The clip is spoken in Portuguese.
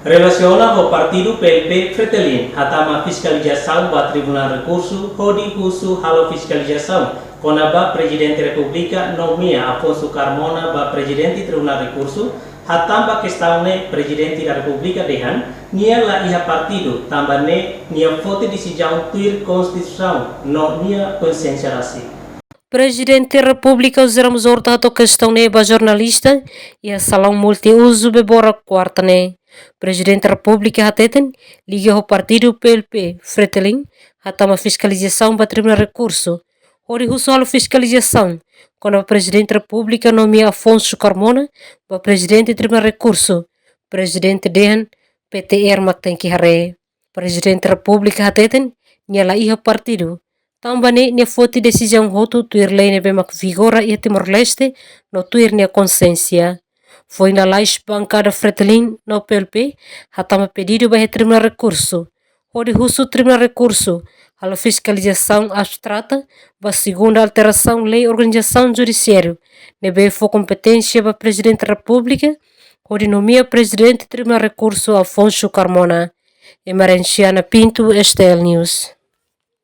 Relasiona o Partidu PLP FRETILIN Hatama Fiskalizasaun ba Tribunal Rekursu Hodi Husu halo Fiskalizasaun Konaba Prezidente Republika Nomea Afonso Carmona ba Prezidente Tribunal Rekursu Hatan ba Kestaun Prezidente da Republika Dehan nia Laiha Partidu Tanba nia Foti Desizaun Tuir Konstituisaun no nia Konsiensia Rasik. Presidente da República usamos Horta a questão ba jornalista e a salão multiuso bebora quarta Presidente da República Hatan liga ao Partidu PLP FRETILIN Hatama Fiskalizasaun ba Tribunal Rekursu Hodi Husu halo Fiskalizasaun Konaba Presidente da República Nomea Afonso Carmona ba Presidente Tribunal Rekursu Prezidente Dehan PTR Maktanki Hare Presidente da República Hatan nia Laiha Partidu Tanba nia Foti Desizaun Tuir bemak vigora e Timor-Leste no Tuir nia Konsiensia. Foi na Laiha bancada FRETILIN no PLP, Hatama pedido para Tribunal Rekursu. Hodi Husu Tribunal Rekursu, halo Fiskalizasaun abstrata, ba segunda alteração lei organização judiciário, nebe for competência para Presidente da República, Hodi nomea Presidente Tribunal Rekursu Afonso Carmona. Emarenciana Pinto, STL News.